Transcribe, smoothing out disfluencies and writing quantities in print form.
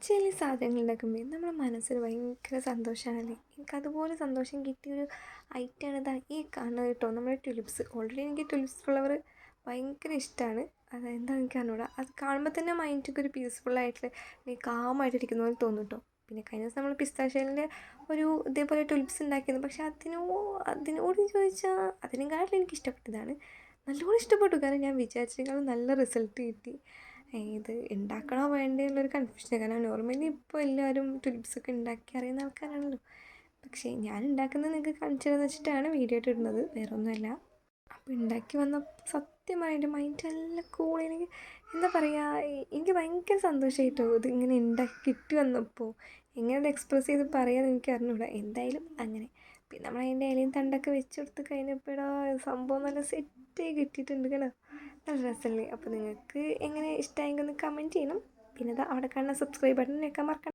ചില സാധനങ്ങൾ ഉണ്ടാക്കുമ്പോൾ നമ്മുടെ മനസ്സിന് ഭയങ്കര സന്തോഷമാണല്ലേ. എനിക്കതുപോലെ സന്തോഷം കിട്ടിയൊരു ഐറ്റമാണ് ഇതാ ഈ കാണുന്നത് കേട്ടോ, നമ്മുടെ ട്യുലിപ്സ്. ഓൾറെഡി എനിക്ക് ട്യുലിപ്സ് ഫ്ലവർ ഭയങ്കര ഇഷ്ടമാണ്. അതെന്താണെന്ന് എനിക്ക് അറിഞ്ഞൂടാ, അത് കാണുമ്പോൾ തന്നെ മൈൻഡൊക്കെ ഒരു പീസ്ഫുള്ളായിട്ടുള്ള കാമായിട്ടിരിക്കുന്ന പോലെ തോന്നും കേട്ടോ. പിന്നെ കഴിഞ്ഞ ദിവസം നമ്മൾ പിസ്താഷ്യലിൻ്റെ ഒരു ഇതേപോലെ ട്യുലിപ്സ് ഉണ്ടാക്കിയിരുന്നു. പക്ഷേ അതിനോട് ചോദിച്ചാൽ അതിനെക്കാട്ടിലും എനിക്ക് ഇഷ്ടപ്പെട്ടതാണ്. നല്ലോണം ഇഷ്ടപ്പെട്ടു, കാരണം ഞാൻ വിചാരിച്ചതിനേക്കാളും നല്ല റിസൾട്ട് കിട്ടി. ഇത് ഉണ്ടാക്കണോ വേണ്ടേ എന്നുള്ളൊരു കൺഫ്യൂഷൻ. കാരണം നോർമലി ഇപ്പോൾ എല്ലാവരും ട്യുലിപ്സൊക്കെ ഉണ്ടാക്കി അറിയുന്ന ആൾക്കാരാണല്ലോ. പക്ഷേ ഞാൻ ഉണ്ടാക്കുന്നത് നിങ്ങൾക്ക് കാണിച്ചു തരാമെന്ന് വെച്ചിട്ടാണ് വീഡിയോ ആയിട്ട് ഇടുന്നത്, വേറെ ഒന്നുമല്ല. അപ്പോൾ ഉണ്ടാക്കി വന്നപ്പോൾ സത്യമായി എൻ്റെ മൈൻഡ് നല്ല കൂൾ. എനിക്ക് എന്താ പറയുക, എനിക്ക് ഭയങ്കര സന്തോഷമായിട്ടോ ഇതിങ്ങനെ ഉണ്ടാക്കി കിട്ടി വന്നപ്പോൾ. എങ്ങനെ അത് എക്സ്പ്രസ് ചെയ്ത് പറയാമെന്ന് എനിക്ക് അറിഞ്ഞൂടാ. എന്തായാലും അങ്ങനെ പിന്നെ നമ്മൾ അതിൻ്റെ ഇലയും തണ്ടൊക്കെ വെച്ച് കൊടുത്ത് കഴിഞ്ഞപ്പോഴോ സംഭവം നല്ല സെറ്റായി കിട്ടിയിട്ടുണ്ട് കേട്ടോ. നല്ല രസമല്ലേ. അപ്പോൾ നിങ്ങൾക്ക് എങ്ങനെ ഇഷ്ടമായെങ്കിൽ ഒന്ന് കമൻറ്റ് ചെയ്യണം. പിന്നെ അത് അവിടെ കാണുന്ന സബ്സ്ക്രൈബ് ബട്ടൺ ഞെക്കാൻ മറക്കണം.